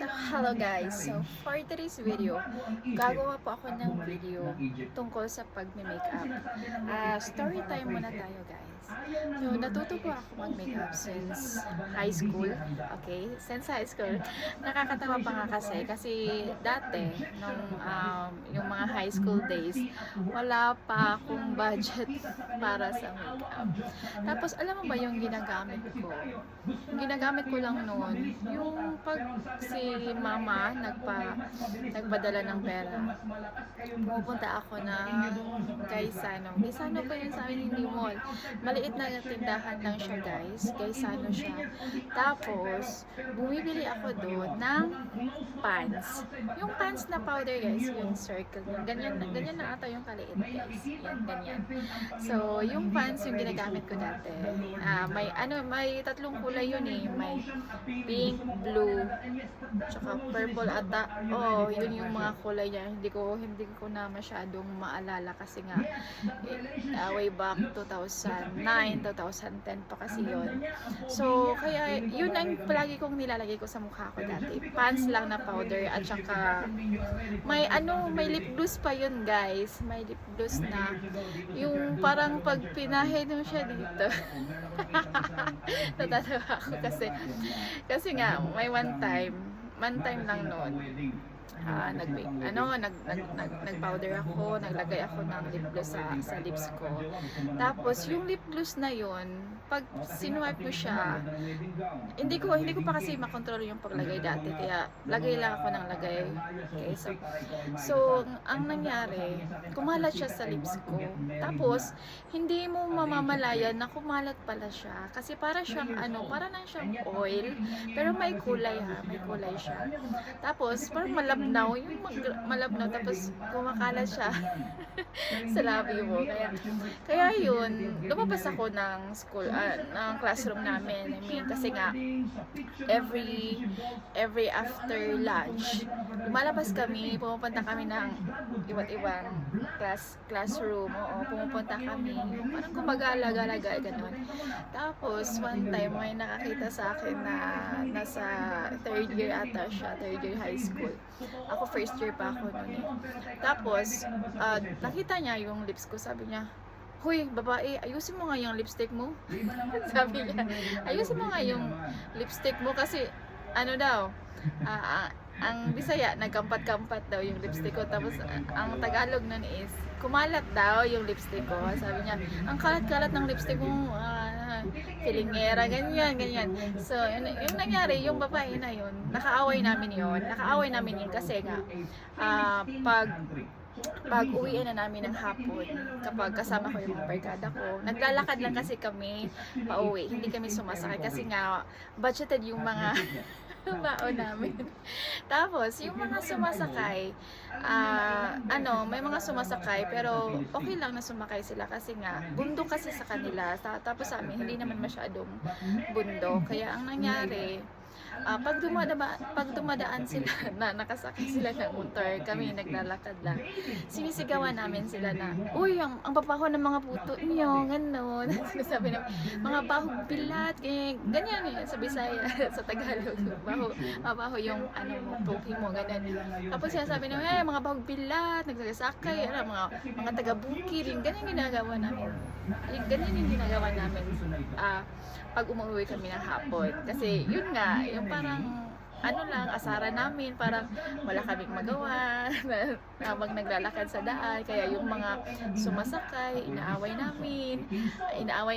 Hello guys! So for today's video, gagawa po ako ng video tungkol sa pagme-makeup. Story time muna tayo guys. So natuto po ako mag-makeup since high school. Okay? Since high school. Nakakatawa pa nga kasi dati, yung mga high school days, wala pa akong budget para sa makeup. Tapos alam mo ba yung ginagamit ko? Yung ginagamit ko lang noon, yung pag si mama nagpadala ng pera. Pupunta ako na Gaisano. Gaisano pa yun sa amin, hindi mall. Maliit na tindahan lang siya guys. Gaisano siya. Tapos, bumibili ako doon ng pants. Yung pants na powder guys, yung circle. Ganyan na ata yung kaliit guys. Yan, ganyan. So, yung pants yung ginagamit ko dati. May tatlong kulay yun eh. May pink, blue, tsaka purple ata. Yun yung mga kulay niya. Hindi ko na masyadong maalala kasi nga way back 2009, 2010 pa kasi yun. So, kaya yun ang palagi kong nilalagay ko sa mukha ko dati. Pants lang na powder at saka may lip gloss pa yun guys. May lip gloss na yung parang pag pinahin mo siya dito. Natatawa ako kasi nga may one time lang noon. Nag-powder ako, naglagay ako ng lip gloss sa lips ko. Tapos yung lip gloss na yun, pag sinuwipe ko siya, hindi ko pa kasi makontrol yung paglagay dati, kaya lagay lang ako ng lagay. Okay, so ang nangyari, kumalat siya sa lips ko. Tapos hindi mo mamamalayan na kumalat pala siya kasi para siyang para nang siyang oil, pero may kulay siya. Tapos parang malabnaw tapos kumakalat siya sa labi mo. Kaya yun, lumabas ako ng school, ng classroom namin. I mean, kasi nga every after lunch, lumalabas kami, pumupunta kami ng iba't ibang classroom. Pumupunta kami, parang gumagala-galaga, ganun. Tapos, one time, may nakakita sa akin na nasa third year ata siya, third year high school. Ako first year pa ako noon eh. Tapos, nakita niya yung lips ko, sabi niya, "Hoy, babae, ayusin mo nga yung lipstick mo." Sabi niya, "Ayusin mo nga yung lipstick mo kasi ang Bisaya, nagkampat-kampat daw yung lipstick ko. Tapos, ang Tagalog nun is, kumalat daw yung lipstick ko." Sabi niya, "Ang kalat-kalat ng lipstick mo, filingera, ganyan." So, yung nangyari, yung babae na yun, nakaaway namin yun kasi nga, pag uwian na namin ng hapon, kapag kasama ko yung mga barkada ko, naglalakad lang kasi kami pauwi, hindi kami sumasakay kasi nga budgeted yung mga baon namin. Tapos yung mga sumasakay, may mga sumasakay pero okay lang na sumakay sila kasi nga bundok kasi sa kanila. Tapos sa amin hindi naman masyadong bundok, kaya ang nangyari, pag dumadaan sila na nakasakay sila ng motor, kami naglalakad lang, sinisigawan namin sila na, "Uy, ang babaho ng mga puto niyo," gano'n. Sinasabi namin, "Mga bahog bilat," ganyan eh, sa Bisaya, sa Tagalog, mabaho yung pogi mo, ganyan. Tapos sinasabi namin, "Mga bahog bilat, nagsasakay, mga taga-bukid," ganyan ginagawa namin. Ganyan yung ginagawa namin pag umuwi kami ng hapon. Kasi yun nga, yung parang asaran namin, parang wala kaming magawa habang naglalakad sa daan, kaya yung mga sumasakay, inaaway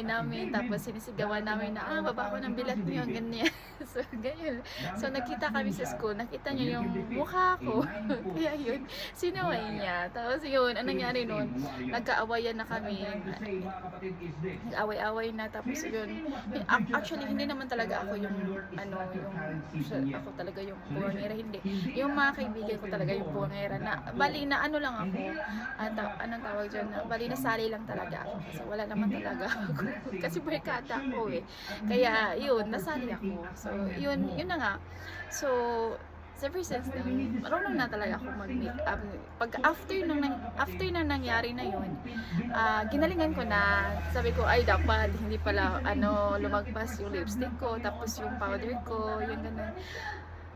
namin, tapos sinisigawan namin na, "Babaho ng bilat niyo," ganyan. So, ganyan. So, nagkita kami sa school, nakita niya yung mukha ko, kaya yun, sinaway niya. Tapos yun, ang nangyari nun, nagkaawayan na kami, nag-away-away na, tapos yun, actually, hindi naman talaga ako yung ako talaga yung buwangera, hindi. Yung mga kaibigan ko talaga yung buwangera na, bali na lang ako, anong tawag dyan, bali na sali lang talaga ako, kasi wala naman talaga ako, kasi barkada ako eh. Kaya yun, nasali ako. So, yun na nga. So, ever since then, marunong na talaga ako mag-makeup. Pag after nang nangyari na yun, ginalingan ko na. Sabi ko, ay dapat, hindi pala lumagpas yung lipstick ko, tapos yung powder ko, yung ganun.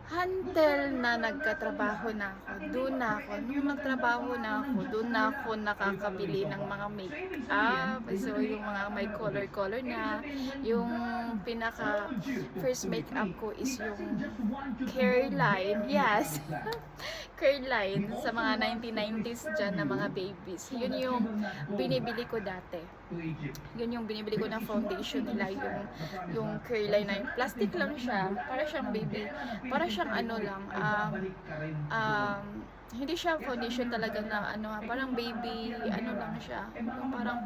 Until na nagkatrabaho na ako, doon na ako. Nung nagtrabaho na ako, doon na ako nakakabili ng mga make-up. So, yung mga may color-color na. Yung pinaka first make-up ko is yung Careline. Yes! Careline sa mga 1990s dyan na mga babies. Yun yung binibili ko dati. Yun yung binibili ko na foundation nila, yung Careline na yun. Plastic lang siya, para siyang baby, para siyang ano lang, hindi siya foundation talaga na parang baby, lang siya, yung parang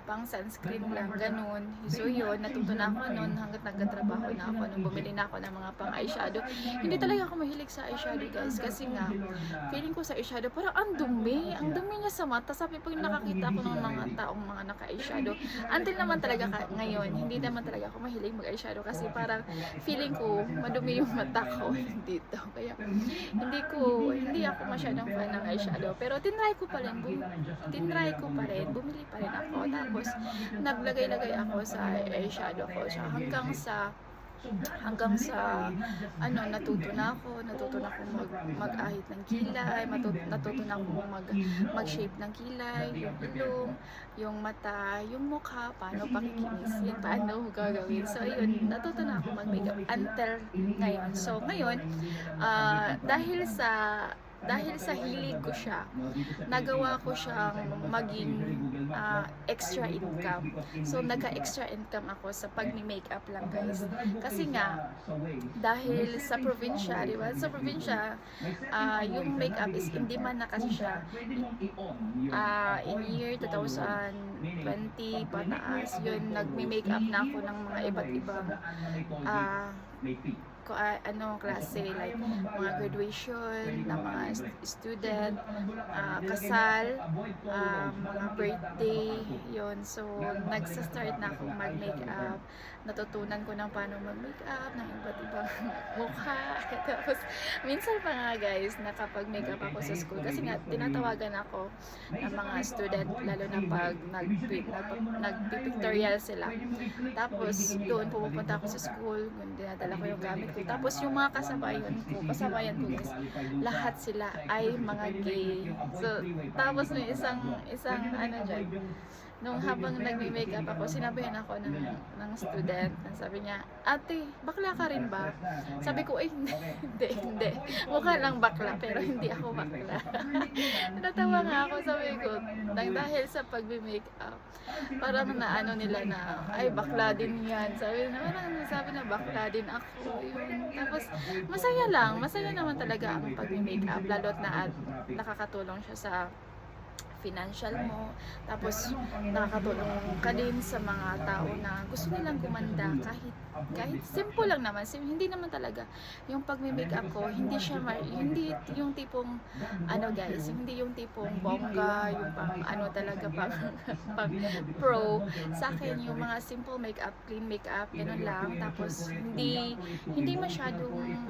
pang sunscreen lang, ganun. So yun, natuto na ako noon hanggat nagkatrabaho na ako, nung bumili na ako ng mga pang eyeshadow. Hindi talaga ako mahilig sa eyeshadow, guys, kasi nga, feeling ko sa eyeshadow, parang ang dumi niya sa mata. Sabi, pag nakakita ako ng mga taong mga naka-eyeshadow, until naman talaga ngayon, hindi naman talaga ako mahilig mag-eyeshadow kasi parang feeling ko, madumi yung mata ko dito. Kaya, hindi ako masyadong fan ng eyeshadow. Pero tinry ko pa rin, bumili pa rin ako. Tapos, naglagay-lagay ako sa eyeshadow ko. So, hanggang sa natuto na ako mag-ahit ng kilay, natuto na ako mag-shape ng kilay, yung ilong, yung mata, yung mukha, paano pakikimisin, paano gagawin. So yun, natuto na ako mag-makeup until ngayon. So ngayon, dahil sa hilig ko siya, nagawa ko siyang maging extra income. So, nagka-extra income ako sa pag-makeup lang, guys. Kasi nga, dahil sa probinsya, di ba? Sa probinsya, yung makeup is hindi man na kasi siya. In year 2020 pataas, yun, nagme-makeup na ako ng mga iba't ibang klase, like mga graduation ng mga student, kasal, mga birthday, yun. So, nagsa-start na akong mag-makeup. Natutunan ko ng paano mag-makeup ng iba't ibang mukha. Tapos, minsan pa nga, guys, nakapag-makeup ako sa school kasi nga, tinatawagan ako ng mga student, lalo na pag nag-pictorial sila. Tapos, doon pumupunta ako sa school, dinadala ko yung gamit ko. Tapos, yung mga kasabayan ko guys, lahat sila ay mga gay. So, tapos may isang dyan, nung habang nagme-makeup ako, sinabihan ako ng student, sabi niya, ate, bakla ka rin ba? Sabi ko, hindi. Mukha lang bakla, pero hindi ako bakla. Natawa nga ako, sabi ko, dahil sa pagme-makeup, parang nila na, ay, bakla din yan. Sabi na bakla din ako. Yun. Tapos, masaya naman talaga ang pagme-makeup, lalo't na nakakatulong siya sa financial mo, tapos nakakatulong ka din sa mga tao na gusto nilang gumanda kahit simple lang naman, hindi naman talaga yung pagme-makeup ko, hindi yung tipong guys, hindi yung tipong bongga, yung pang talaga pang pro. Sa akin yung mga simple makeup, clean makeup, ganun lang, tapos hindi masyadong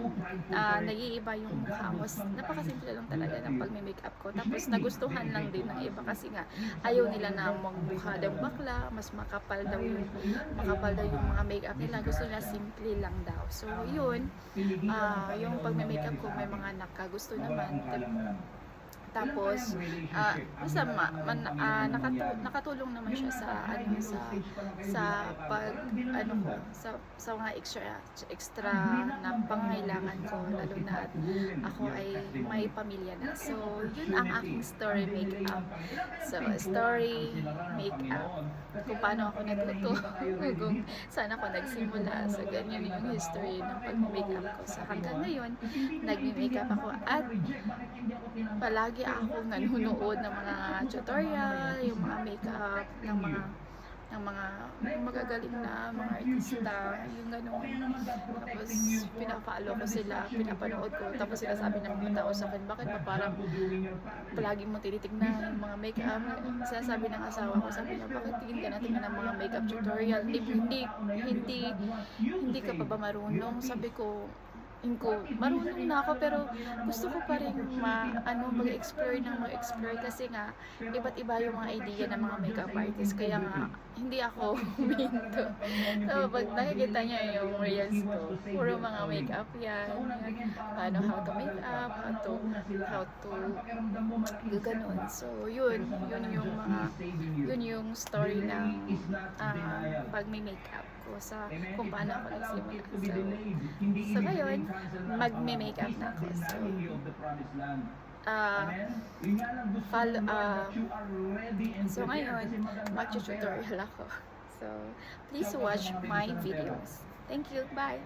nag-iiba yung mukha mo. Napakasimple lang talaga ng pagme-makeup ko, tapos nagustuhan lang din ng iba kasi nga ayaw nila na magmukha daw bakla, mas makapal daw yung mga makeup nila, gusto nila simple lang daw. So yun, yung pagme-makeup ko may mga nakagusto naman. Tapos, basta nakatulong naman siya sa mga extra na pangailangan ko, lalo na ako ay may pamilya na. So, yun ang aking story makeup. So, story makeup. Kung paano ako natuto, kung saan ako nagsimula. So, ganyan yung history ng pag-makeup ko. So, hanggang ngayon, nag-makeup ako at palagi ako nanonood ng mga tutorial, yung mga makeup ng mga magagaling na mga artista, yung gano'n. Tapos pina-follow ko sila, pinapanood ko, tapos sinasabi ng mga tao sa akin, bakit ba parang palagi mo tinitignan yung mga makeup? Sinasabi ng asawa ko, sabi niya, bakit tingin ng mga makeup tutorial? Hindi ka pa ba marunong? Sabi ko, marunong na ako pero gusto ko pa rin mag-explore ng mag-explore kasi nga iba't iba yung mga idea ng mga makeup artist kaya nga hindi ako huminto. So pag nakikita niya yung reels ko, puro mga makeup yan, paano how to make up, how to do ganun. So yun yung story ng pag may makeup ko sa kung paano ako nagsimula. So ngayon, magme-makeup na ako. So, so ngayon, mag-tutorial ako. So, please watch my videos. Thank you. Bye!